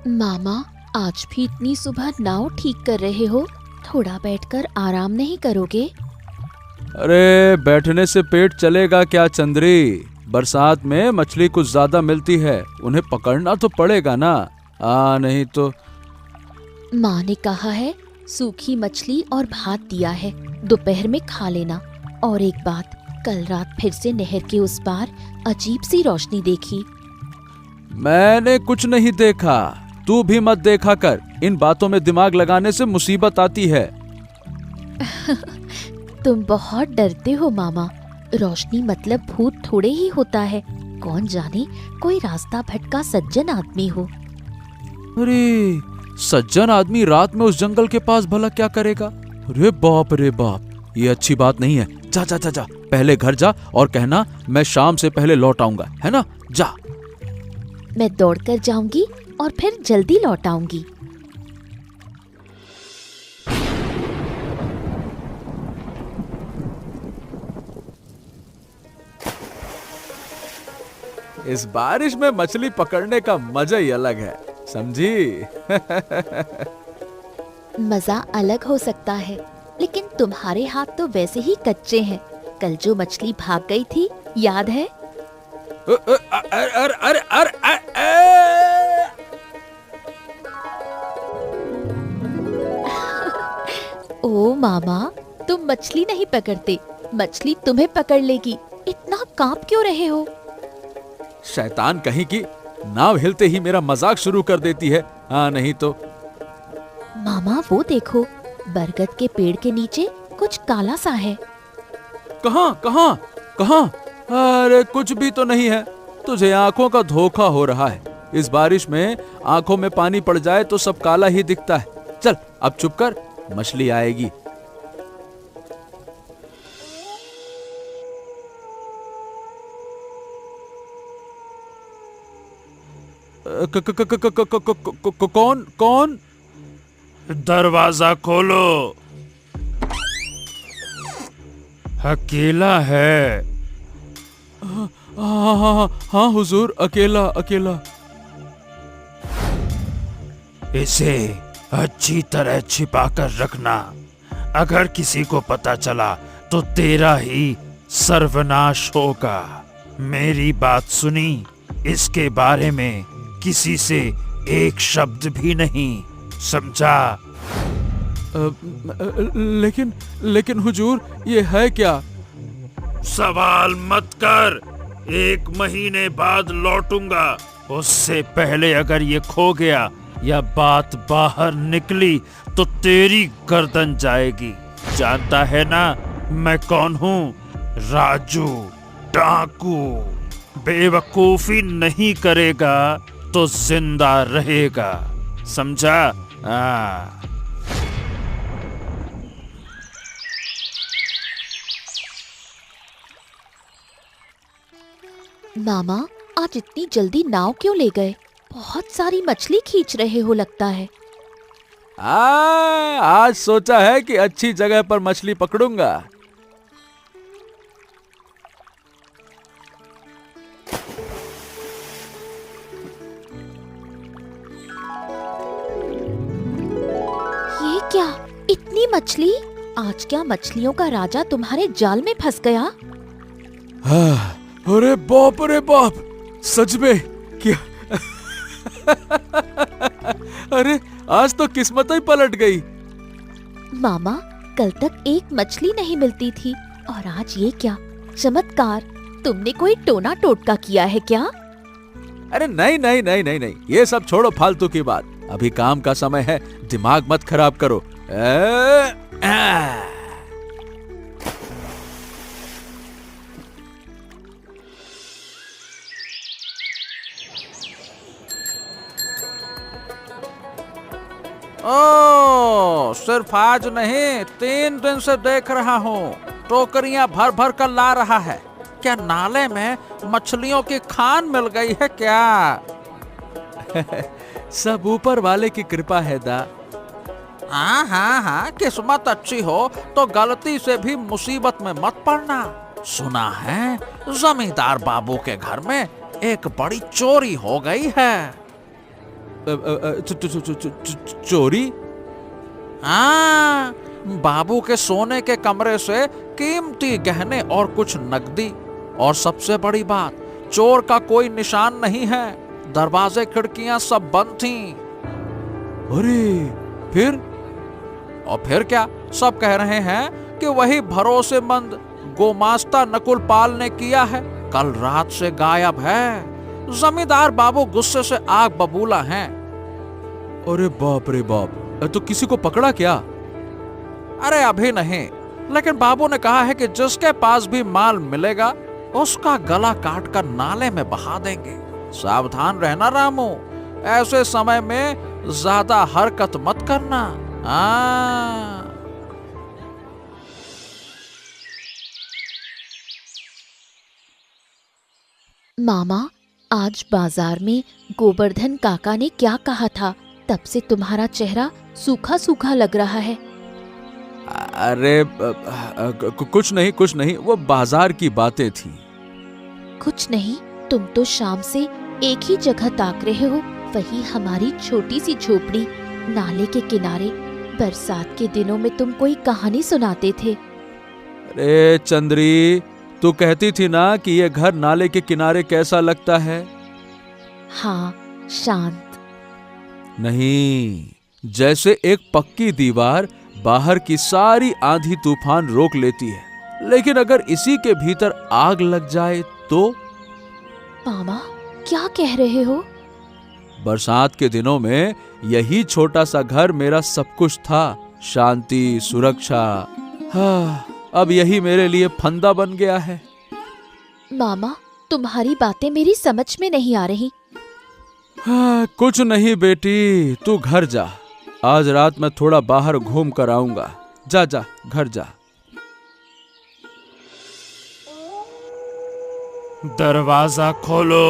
मामा, आज भी इतनी सुबह नाव ठीक कर रहे हो? थोड़ा बैठकर आराम नहीं करोगे? अरे बैठने से पेट चलेगा क्या चंद्री। बरसात में मछली कुछ ज्यादा मिलती है, उन्हें पकड़ना तो पड़ेगा ना। नहीं तो। माँ ने कहा है सूखी मछली और भात दिया है, दोपहर में खा लेना। और एक बात, कल रात फिर से नहर के उस पार अजीब सी रोशनी देखी। मैंने कुछ नहीं देखा, तू भी मत देखा कर। इन बातों में दिमाग लगाने से मुसीबत आती है। तुम बहुत डरते हो मामा। रोशनी मतलब भूत थोड़े ही होता है, कौन जाने कोई रास्ता भटका सज्जन आदमी हो। अरे सज्जन आदमी रात में उस जंगल के पास भला क्या करेगा? रे बाप, ये अच्छी बात नहीं है। जा जा जा जा, पहले घर जा और कहना मैं शाम से पहले लौट आऊंगा, है ना? जा। मैं दौड़कर जाऊंगी और फिर जल्दी लौट आऊंगी। इस बारिश में मछली पकड़ने का मजा ही अलग है, समझी? मजा अलग हो सकता है, लेकिन तुम्हारे हाथ तो वैसे ही कच्चे हैं। कल जो मछली भाग गई थी, याद है? ओ मामा, तुम मछली नहीं पकड़ते, मछली तुम्हें पकड़ लेगी। इतना कांप क्यों रहे हो? शैतान कहीं की, नाव हिलते ही मेरा मजाक शुरू कर देती है। नहीं तो। मामा वो देखो, बरगद के पेड़ के नीचे कुछ काला सा है। कहां कहां कहां? अरे कुछ भी तो नहीं है। तुझे आंखों का धोखा हो रहा है। इस बारिश में आंखों में पानी पड़ जाए तो सब काला ही दिखता है। चल अब चुप कर, मछली आएगी। कौन कौन? दरवाजा खोलो, अकेला है। हाँ हुजूर, अकेला अकेला। इसे अच्छी तरह छिपा कर रखना। अगर किसी को पता चला तो तेरा ही सर्वनाश होगा। मेरी बात सुनी? इसके बारे में किसी से एक शब्द भी नहीं, समझा? लेकिन हुजूर, ये है क्या? सवाल मत कर। 1 महीने बाद लौटूंगा। उससे पहले अगर ये खो गया या बात बाहर निकली तो तेरी गर्दन जाएगी। जानता है ना मैं कौन हूँ? राजू, डाकू। बेवकूफी नहीं करेगा तो जिंदा रहेगा, समझा? मामा, आज इतनी जल्दी नाव क्यों ले गए? बहुत सारी मछली खींच रहे हो लगता है। आज सोचा है कि अच्छी जगह पर मछली पकड़ूंगा। ये क्या, इतनी मछली? आज क्या मछलियों का राजा तुम्हारे जाल में फंस गया? अरे बाप, सच में क्या? अरे आज तो किस्मत ही पलट गई। मामा, कल तक एक मछली नहीं मिलती थी और आज ये क्या चमत्कार! तुमने कोई टोना टोटका किया है क्या? अरे नहीं, ये सब छोड़ो फालतू की बात। अभी काम का समय है, दिमाग मत खराब करो। सिर्फ आज नहीं, 3 दिन से देख रहा हूँ टोकरियां भर भर कर ला रहा है। क्या नाले में मछलियों की खान मिल गई है क्या? सब ऊपर वाले की कृपा है दा। हाँ, किस्मत अच्छी हो तो गलती से भी मुसीबत में मत पड़ना। सुना है जमींदार बाबू के घर में एक बड़ी चोरी हो गई है। चोरी? हाँ, बाबू के सोने के कमरे से कीमती गहने और कुछ नकदी, और सबसे बड़ी बात, चोर का कोई निशान नहीं है। दरवाजे खिड़कियां सब बंद थीं। अरे फिर? और फिर क्या, सब कह रहे हैं कि वही भरोसेमंद गोमास्ता नकुल पाल ने किया है। कल रात से गायब है। जमींदार बाबू गुस्से से आग बबूला हैं। अरे बाप रे बाप, तो किसी को पकड़ा क्या? अरे अभी नहीं, लेकिन बाबू ने कहा है कि जिसके पास भी माल मिलेगा उसका गला काट कर नाले में बहा देंगे। सावधान रहना रामू, ऐसे समय में ज्यादा हरकत मत करना। हाँ। मामा, आज बाजार में गोवर्धन काका ने क्या कहा था? तब से तुम्हारा चेहरा सूखा सूखा लग रहा है। अरे कुछ नहीं, वो बाजार की बातें थी। कुछ नहीं? तुम तो शाम से एक ही जगह ताक रहे हो, वही हमारी छोटी सी झोपड़ी नाले के किनारे। बरसात के दिनों में तुम कोई कहानी सुनाते थे। अरे चंद्री, तू कहती थी ना कि ये घर नाले के किनारे कैसा लगता है? हाँ, शांत। नहीं, जैसे एक पक्की दीवार बाहर की सारी आंधी तूफान रोक लेती है, लेकिन अगर इसी के भीतर आग लग जाए तो? मामा, क्या कह रहे हो? बरसात के दिनों में यही छोटा सा घर मेरा सब कुछ था, शांति, सुरक्षा। हाँ, अब यही मेरे लिए फंदा बन गया है। मामा, तुम्हारी बातें मेरी समझ में नहीं आ रही। हाँ, कुछ नहीं बेटी, तू घर जा। आज रात मैं थोड़ा बाहर घूम कर आऊंगा। जा जा, घर जा। दरवाजा खोलो।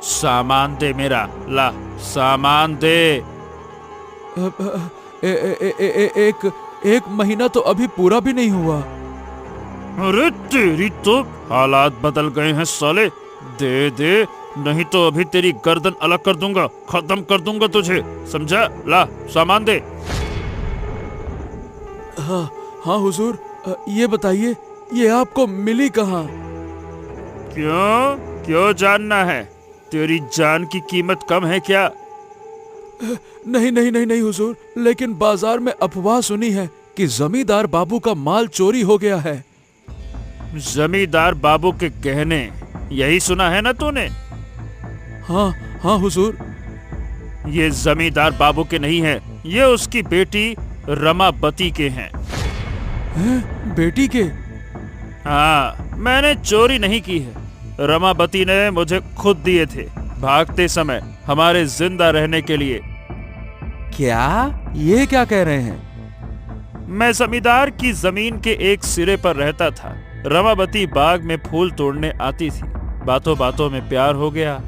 सामान दे मेरा, ला सामान दे। एक महीना तो अभी पूरा भी नहीं हुआ। अरे तेरी तो हालात बदल गए हैं साले। दे दे, नहीं तो अभी तेरी गर्दन अलग कर दूंगा, खत्म कर दूंगा तुझे, समझा? ला सामान दे। हाँ हाँ हुजूर, ये बताइए, ये आपको मिली कहाँ? क्यों जानना है? तेरी जान की कीमत कम है क्या? नहीं हुजूर, लेकिन बाजार में अफवाह सुनी है कि जमींदार बाबू का माल चोरी हो गया है। जमींदार बाबू के गहने, यही सुना है ना तूने? हाँ हुजूर। ये जमींदार बाबू के नहीं है, ये उसकी बेटी रमाबती के हैं। बेटी के? हाँ, मैंने चोरी नहीं की है। रमाबती ने मुझे खुद दिए थे, भागते समय हमारे जिंदा रहने के लिए। क्या? ये क्या कह रहे हैं? मैं जमींदार की जमीन के एक सिरे पर रहता था। रमाबती बाग में फूल तोड़ने आती थी। बातों बातों में प्यार हो गया।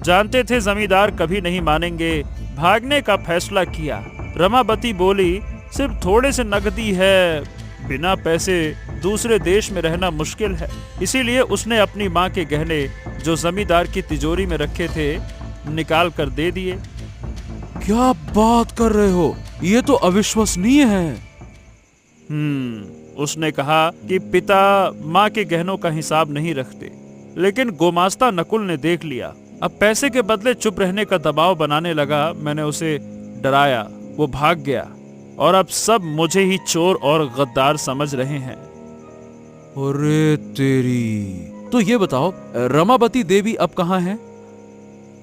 जानते थे जमींदार कभी नहीं मानेंगे, भागने का फैसला किया। रमाबती बोली, सिर्फ थोड़े से नकदी है, बिना पैसे दूसरे देश में रहना मुश्किल है। इसीलिए उसने अपनी माँ के गहने जो जमींदार की तिजोरी में रखे थे निकाल कर दे दिए। क्या बात कर रहे हो? ये तो अविश्वसनीय है। उसने कहा कि पिता माँ के गहनों का हिसाब नहीं रखते, लेकिन गोमास्ता नकुल ने देख लिया। अब पैसे के बदले चुप रहने का दबाव बनाने लगा। मैंने उसे डराया, वो भाग गया, और अब सब मुझे ही चोर और गद्दार समझ रहे हैं। अरे तेरी! तो ये बताओ, रमाबती देवी अब कहाँ है?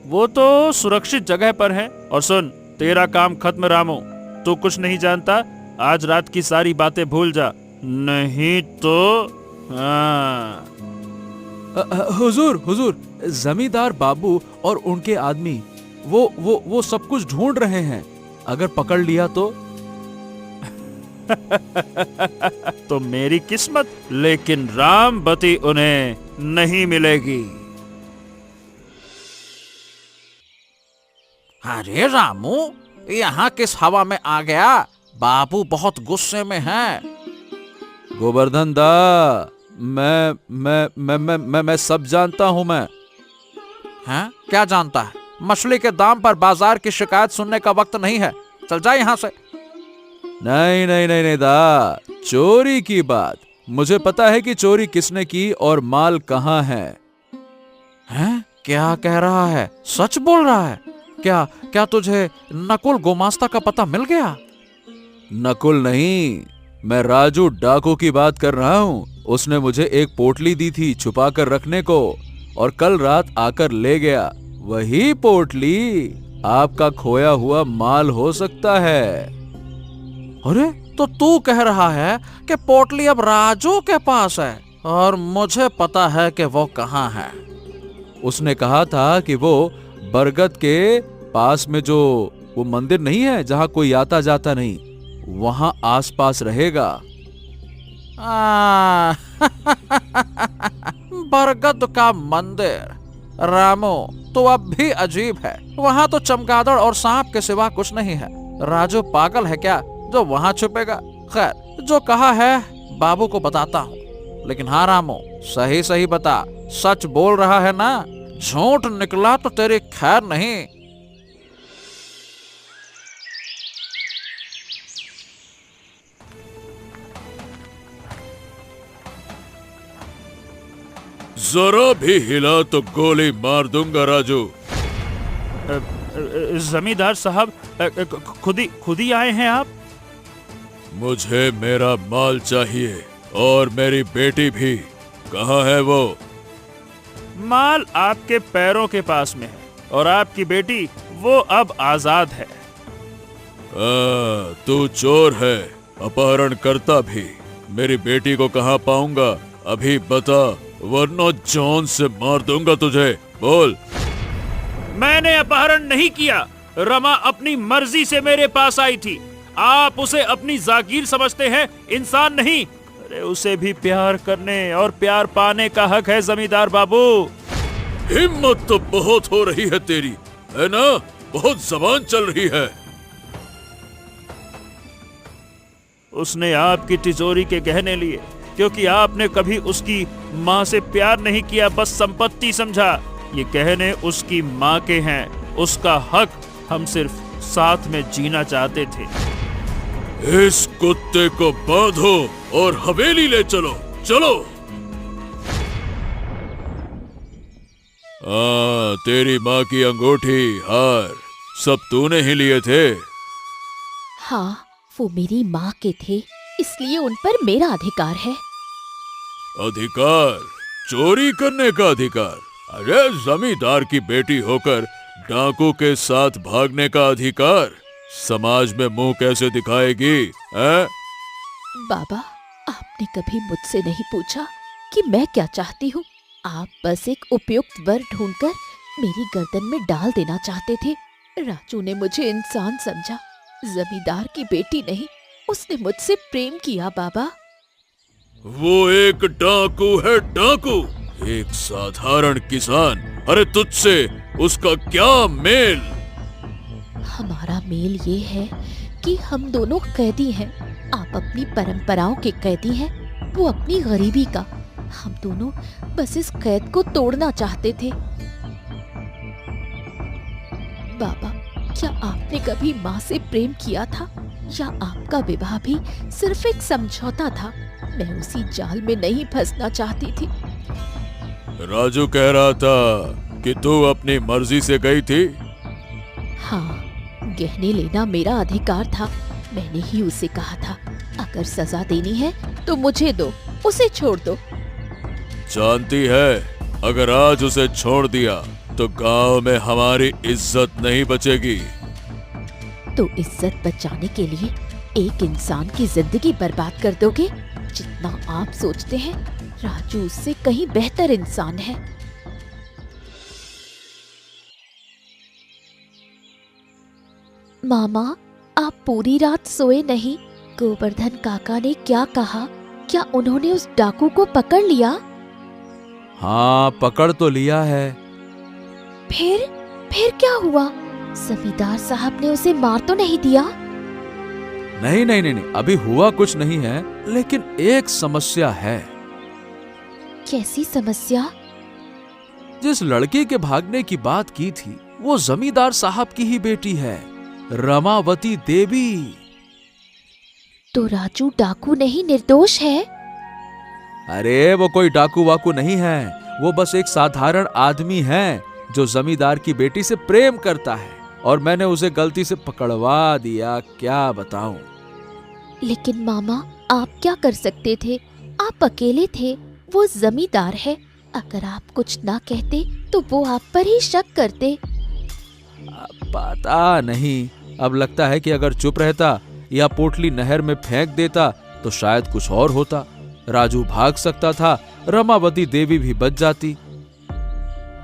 वो तो सुरक्षित जगह पर है। और सुन, तेरा काम खत्म रामू, तू कुछ नहीं जानता। आज रात की सारी बातें भूल जा, नहीं तो हुजूर, जमींदार बाबू और उनके आदमी वो सब कुछ ढूंढ रहे हैं। अगर पकड़ लिया तो? तो मेरी किस्मत, लेकिन रामबती उन्हें नहीं मिलेगी। अरे रामू, यहाँ किस हवा में आ गया? बाबू बहुत गुस्से में हैं। गोवर्धन दा, मैं सब जानता हूं मैं। हैं? क्या जानता है? मछली के दाम पर बाजार की शिकायत सुनने का वक्त नहीं है, चल जा यहाँ से। नहीं नहीं नहीं नहीं दा, चोरी की बात मुझे पता है कि चोरी किसने की और माल कहाँ है। हैं? क्या कह रहा है? सच बोल रहा है? क्या क्या तुझे नकुल गुमास्ता का पता मिल गया? नकुल नहीं, मैं राजू डाकू की बात कर रहा हूँ। उसने मुझे एक पोटली दी थी छुपा कर रखने को और कल रात आकर ले गया। वही पोटली आपका खोया हुआ माल हो सकता है। अरे तो तू कह रहा है कि पोटली अब राजू के पास है और मुझे पता है कि वो कहाँ है। उसने कहा था कि वो बरगद के पास में जो वो मंदिर नहीं है जहाँ कोई आता जाता नहीं, वहाँ आसपास रहेगा। बरगद का मंदिर? रामू तो अब भी अजीब है। वहाँ तो चमगादड़ और सांप के सिवा कुछ नहीं है। राजू पागल है क्या जो वहाँ छुपेगा? खैर, जो कहा है बाबू को बताता हूँ। लेकिन हाँ रामू, सही सही बता, सच बोल रहा है ना? झूठ निकला तो तेरी खैर नहीं। जरा भी हिला तो गोली मार दूंगा राजू। जमींदार साहब, खुद ही आए हैं आप? मुझे मेरा माल चाहिए और मेरी बेटी भी। कहाँ है वो? माल आपके पैरों के पास में है और आपकी बेटी वो अब आजाद है। तू चोर है, अपहरण करता भी। मेरी बेटी को कहाँ पाऊंगा? अभी बता, वरना जान से मार दूंगा तुझे। बोल। मैंने अपहरण नहीं किया। रमा अपनी मर्जी से मेरे पास आई थी। आप उसे अपनी जागीर समझते हैं, इंसान नहीं। अरे उसे भी प्यार करने और प्यार पाने का हक है जमींदार बाबू। हिम्मत तो बहुत हो रही है तेरी, है ना? बहुत जबान चल रही है। उसने आपकी तिजोरी के गहने लिए क्योंकि आपने कभी उसकी माँ से प्यार नहीं किया, बस संपत्ति समझा। ये गहने उसकी माँ के हैं, उसका हक। हम सिर्फ साथ में जीना चाहते थे। इस कुत्ते को बांधो और हवेली ले चलो। चलो। तेरी माँ की अंगूठी, हार सब तूने ही लिए थे। हाँ, वो मेरी माँ के थे, इसलिए उन पर मेरा अधिकार है। अधिकार? चोरी करने का अधिकार? अरे जमींदार की बेटी होकर डाकू के साथ भागने का अधिकार? समाज में मुंह कैसे दिखाएगी? है? बाबा, आपने कभी मुझसे नहीं पूछा कि मैं क्या चाहती हूँ। आप बस एक उपयुक्त वर ढूंढकर मेरी गर्दन में डाल देना चाहते थे। राजू ने मुझे इंसान समझा, जमींदार की बेटी नहीं। उसने मुझसे प्रेम किया बाबा। वो एक डाकू है, डाकू। एक साधारण किसान। अरे तुझसे उसका क्या मेल? हमारा मेल ये है कि हम दोनों कैदी हैं। आप अपनी परंपराओं के कैदी हैं, वो अपनी गरीबी का। हम दोनों बस इस कैद को तोड़ना चाहते थे। बाबा, क्या आपने कभी माँ से प्रेम किया था, या आपका विवाह भी सिर्फ एक समझौता था? मैं उसी जाल में नहीं फंसना चाहती थी। राजू कह रहा था कि तू अपनी मर्जी से गई थी। हाँ, गहने लेना मेरा अधिकार था। मैंने ही उसे कहा था, अगर सजा देनी है तो मुझे दो, उसे छोड़ दो। जानती है, अगर आज उसे छोड़ दिया तो गांव में हमारी इज्जत नहीं बचेगी। तो इज्जत बचाने के लिए एक इंसान की जिंदगी बर्बाद कर दोगे? जितना आप सोचते हैं, राजू उससे कहीं बेहतर इंसान है। मामा, आप पूरी रात सोए नहीं। गोवर्धन काका ने क्या कहा? क्या उन्होंने उस डाकू को पकड़ लिया? हाँ, पकड़ तो लिया है। फिर क्या हुआ? जमींदार साहब ने उसे मार तो नहीं दिया? नहीं नहीं नहीं नहीं, अभी हुआ कुछ नहीं है, लेकिन एक समस्या है। कैसी समस्या? जिस लड़के के भागने की बात की थी वो जमींदार साहब की ही बेटी है, रमावती देवी। तो राजू डाकू नहीं, निर्दोष है? अरे वो कोई डाकू वाकू नहीं है, वो बस एक साधारण आदमी है जो जमींदार की बेटी से प्रेम करता है, और मैंने उसे गलती से पकड़वा दिया, क्या बताऊं। लेकिन मामा, आप क्या कर सकते थे? आप अकेले थे, वो जमींदार है। अगर आप कुछ ना कहते तो वो आप पर ही शक करते। पता नहीं, अब लगता है कि अगर चुप रहता या पोटली नहर में फेंक देता तो शायद कुछ और होता। राजू भाग सकता था, रमावती देवी भी बच जाती।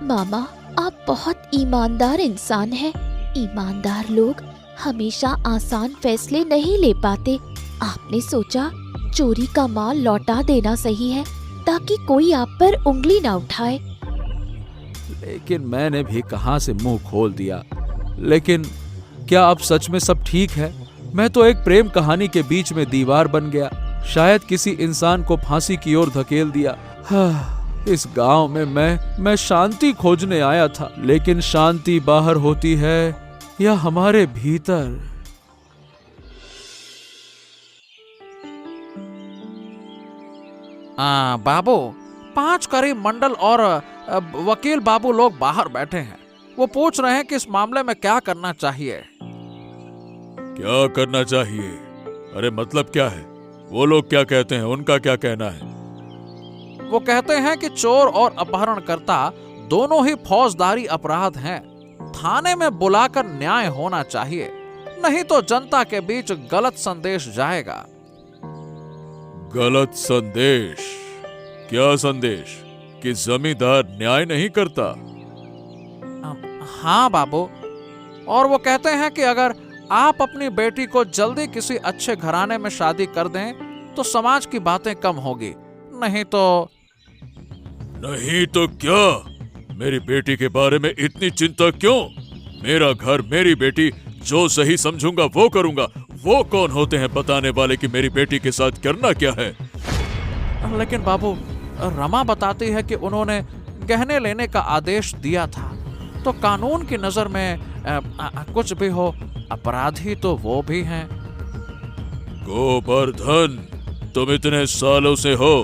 मामा, आप बहुत ईमानदार इंसान हैं। ईमानदार लोग हमेशा आसान फैसले नहीं ले पाते। आपने सोचा चोरी का माल लौटा देना सही है ताकि कोई आप पर उंगली ना उठाए। लेकिन मैंने भी कहां से मुंह खोल दिया। लेकिन क्या अब सच में सब ठीक है? मैं तो एक प्रेम कहानी के बीच में दीवार बन गया, शायद किसी इंसान को फांसी की ओर धकेल दिया। इस गांव में मैं शांति खोजने आया था, लेकिन शांति बाहर होती है या हमारे भीतर? बाबू, 5 करीब मंडल और वकील बाबू लोग बाहर बैठे हैं। वो पूछ रहे हैं कि इस मामले में क्या करना चाहिए। क्या करना चाहिए? अरे मतलब क्या है? वो लोग क्या कहते हैं, उनका क्या कहना है? वो कहते हैं कि चोर और अपहरणकर्ता दोनों ही फौजदारी अपराध हैं। थाने में बुलाकर न्याय होना चाहिए, नहीं तो जनता के बीच गलत संदेश जाएगा। गलत संदेश? क्या संदेश? कि जमींदार न्याय नहीं करता? हाँ बाबू, और वो कहते हैं कि अगर आप अपनी बेटी को जल्दी किसी अच्छे घराने में शादी कर दें तो समाज की बातें कम होगी, नहीं तो क्या? मेरी बेटी के बारे में इतनी चिंता क्यों? मेरा घर, मेरी बेटी, जो सही समझूंगा वो करूंगा। वो कौन होते हैं बताने वाले कि मेरी बेटी के साथ करना क्या है? लेकिन बाबू, रमा बताती है कि उन्होंने गहने लेने का आदेश दिया था, तो कानून की नजर में कुछ भी हो, अपराधी तो वो भी हैं। गोवर्धन, तुम इतने सालों से हो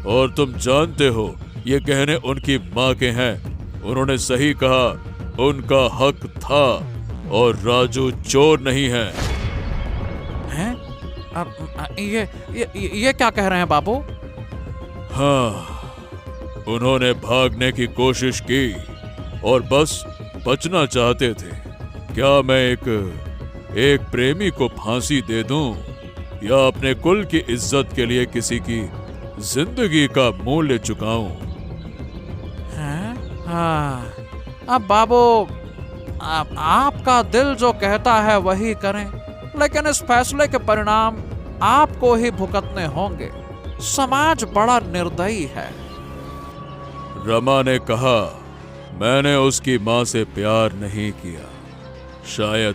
और तुम जानते हो ये गहने उनकी माँ के हैं। उन्होंने सही कहा, उनका हक था, और राजू चोर नहीं है। हैं? ये क्या कह रहे हैं बाबू? हाँ, उन्होंने भागने की कोशिश की और बस बचना चाहते थे। क्या मैं एक प्रेमी को फांसी दे दूं या अपने कुल की इज्जत के लिए किसी की जिंदगी का मूल्य चुकाऊं? हैं? हाँ, अब बाबू, आपका दिल जो कहता है वही करें, लेकिन इस फैसले के परिणाम आपको ही भुगतने होंगे। समाज बड़ा निर्दयी है। रमा ने कहा, मैंने उसकी मां से प्यार नहीं किया। शायद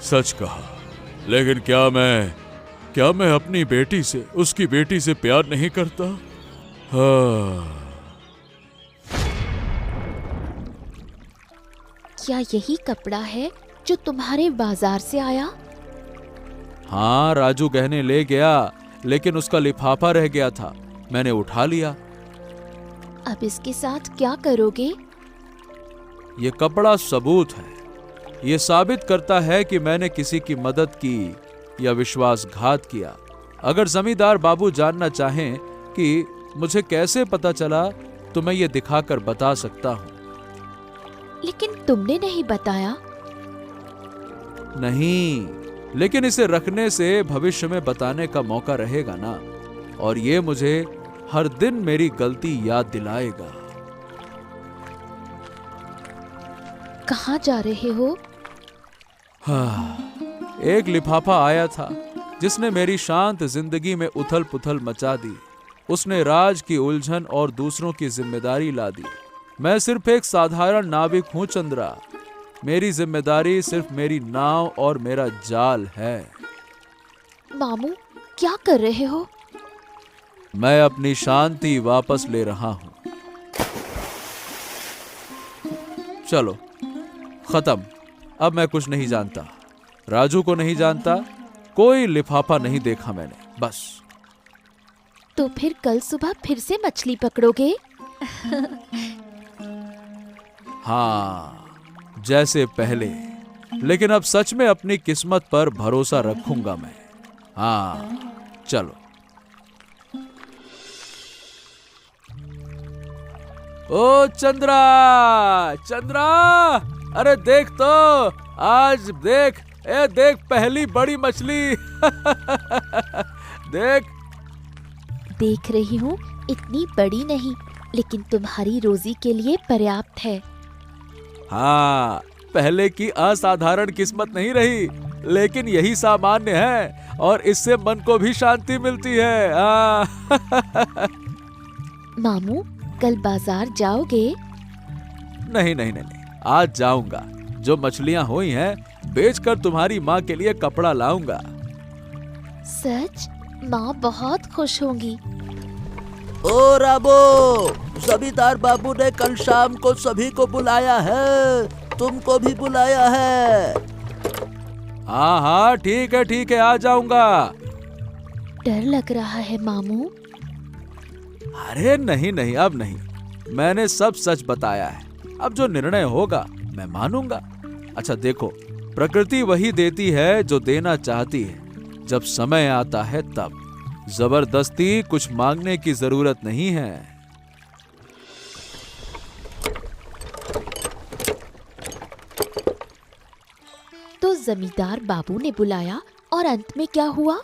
सच कहा, लेकिन क्या मैं अपनी बेटी से, उसकी बेटी से प्यार नहीं करता? हाँ। क्या यही कपड़ा है जो तुम्हारे बाजार से आया? हाँ, राजू गहने ले गया, लेकिन उसका लिफाफा रह गया था, मैंने उठा लिया। अब इसके साथ क्या करोगे? ये कपड़ा सबूत है। ये साबित करता है कि मैंने किसी की मदद की या विश्वासघात किया। अगर जमींदार बाबू जानना चाहें कि मुझे कैसे पता चला तो मैं ये दिखाकर बता सकता हूं। लेकिन तुमने नहीं बताया। नहीं, लेकिन इसे रखने से भविष्य में बताने का मौका रहेगा ना, और ये मुझे हर दिन मेरी गलती याद दिलाएगा। कहाँ जा रहे हो? हाँ, एक लिफाफा आया था जिसने मेरी शांत जिंदगी में उथल पुथल मचा दी। उसने राज की उलझन और दूसरों की जिम्मेदारी ला दी। मैं सिर्फ एक साधारण नाविक हूं चंद्रा। मेरी जिम्मेदारी सिर्फ मेरी नाव और मेरा जाल है। मामू, क्या कर रहे हो? मैं अपनी शांति वापस ले रहा हूं। चलो, खत्म। अब मैं कुछ नहीं जानता, राजू को नहीं जानता, कोई लिफाफा नहीं देखा मैंने, बस। तो फिर कल सुबह फिर से मछली पकड़ोगे? हाँ, जैसे पहले, लेकिन अब सच में अपनी किस्मत पर भरोसा रखूंगा मैं। हाँ, चलो। ओ चंद्रा, चंद्रा, अरे देख तो, आज देख, देख पहली बड़ी मछली। देख। देख रही हूँ, इतनी बड़ी नहीं, लेकिन तुम्हारी रोजी के लिए पर्याप्त है। हाँ, पहले की असाधारण किस्मत नहीं रही, लेकिन यही सामान्य है और इससे मन को भी शांति मिलती है। मामू, कल बाजार जाओगे? नहीं नहीं नहीं, आज जाऊंगा। जो मछलियां हुई हैं, बेचकर तुम्हारी माँ के लिए कपड़ा लाऊंगा। सच? माँ बहुत खुश होंगी। ओ रामो, जमींदार बाबू ने कल शाम को सभी को बुलाया है, तुमको भी बुलाया है। हाँ हाँ, ठीक है, आ जाऊंगा। डर लग रहा है मामू। अरे नहीं नहीं, अब नहीं, मैंने सब सच बताया है। अब जो निर्णय होगा मैं मानूंगा। अच्छा देखो, प्रकृति वही देती है जो देना चाहती है, जब समय आता है तब। जबरदस्ती कुछ मांगने की जरूरत नहीं है। तो जमींदार बाबू ने बुलाया और अंत में क्या हुआ?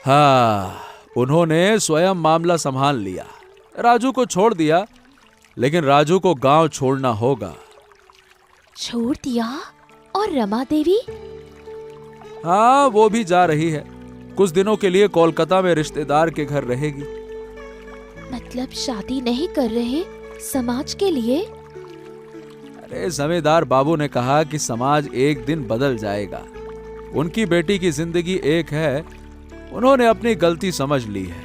हाँ, उन्होंने स्वयं मामला संभाल लिया। राजू को छोड़ दिया, लेकिन राजू को गांव छोड़ना होगा। छोड़ दिया? और रमा देवी? हाँ, वो भी जा रही है। कुछ दिनों के लिए कोलकाता में रिश्तेदार के घर रहेगी। मतलब शादी नहीं कर रहे, समाज के लिए? अरे जमींदार बाबू ने कहा कि समाज एक दिन बदल जाएगा। उनकी बेटी की जिंदगी एक है, उन्होंने अपनी गलती समझ ली है।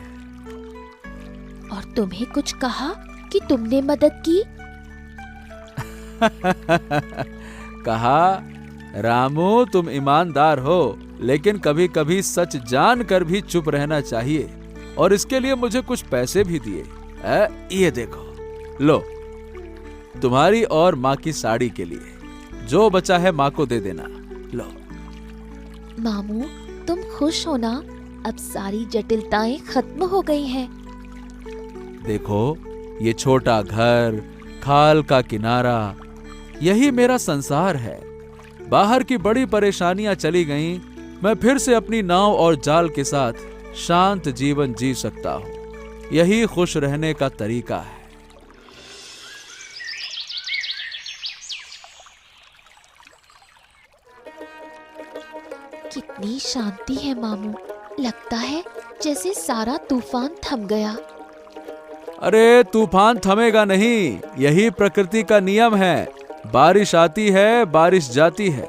और तुम्हें कुछ कहा कि तुमने मदद की? कहा, रामू तुम ईमानदार हो, लेकिन कभी कभी सच जान कर भी चुप रहना चाहिए, और इसके लिए मुझे कुछ पैसे भी दिए। ये देखो, लो, तुम्हारी और माँ की साड़ी के लिए। जो बचा है माँ को दे देना। लो। मामू, तुम खुश हो ना? अब सारी जटिलताएं खत्म हो गई हैं। देखो, ये छोटा घर, खाल का किनारा, यही मेरा संसार है। बाहर की बड़ी परेशानियां चली गईं, मैं फिर से अपनी नाव और जाल के साथ शांत जीवन जी सकता हूं। यही खुश रहने का तरीका है। कितनी शांति है मामू, लगता है जैसे सारा तूफान थम गया। अरे तूफान थमेगा नहीं, यही प्रकृति का नियम है। बारिश आती है, बारिश जाती है,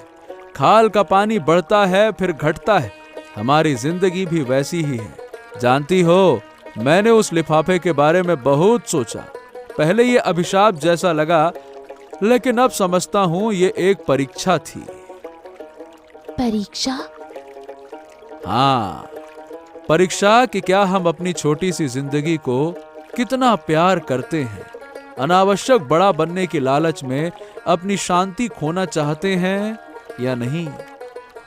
खाल का पानी बढ़ता है फिर घटता है। हमारी जिंदगी भी वैसी ही है। जानती हो, मैंने उस लिफाफे के बारे में बहुत सोचा। पहले ये अभिशाप जैसा लगा, लेकिन अब समझता हूं ये एक परीक्षा थी। परीक्षा? हाँ, परीक्षा कि क्या हम अपनी छोटी सी जिंदगी को कितना प्यार करते हैं। अनावश्यक बड़ा बनने की लालच में अपनी शांति खोना चाहते हैं या नहीं।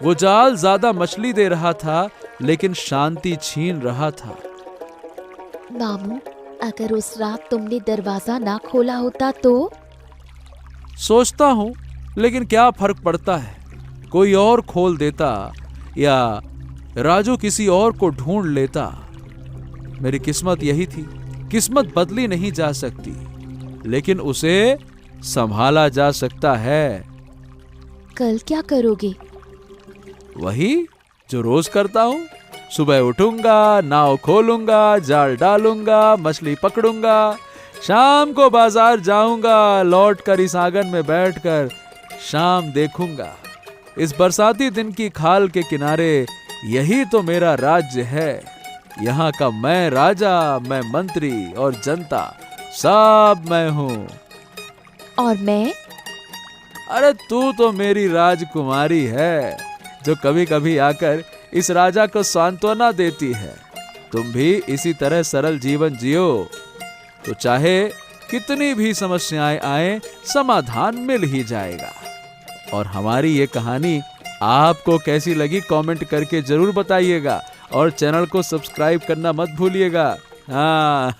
वो जाल ज्यादा मछली दे रहा था, लेकिन शांति छीन रहा था। मामू, अगर उस रात तुमने दरवाजा ना खोला होता तो? सोचता हूं, लेकिन क्या फर्क पड़ता है। कोई और खोल देता या राजू किसी और को ढूंढ लेता। मेरी किस्मत यही थी। किस्मत बदली नहीं जा सकती, लेकिन उसे संभाला जा सकता है। कल क्या करोगे? वही जो रोज करता हूं। सुबह उठूंगा, नाव खोलूंगा, जाल डालूंगा, मछली पकड़ूंगा, शाम को बाजार जाऊंगा, लौटकर इस आंगन में बैठकर शाम देखूंगा। इस बरसाती दिन की खाल के किनारे यही तो मेरा राज्य है। यहाँ का मैं राजा, मैं मंत्री और जनता सब मैं हूँ। और मैं? अरे तू तो मेरी राजकुमारी है, जो कभी कभी आकर इस राजा को सांत्वना देती है। तुम भी इसी तरह सरल जीवन जियो, तो चाहे कितनी भी समस्याएं आए, समाधान मिल ही जाएगा। और हमारी ये कहानी आपको कैसी लगी कमेंट करके जरूर बताइएगा, और चैनल को सब्सक्राइब करना मत भूलिएगा। हाँ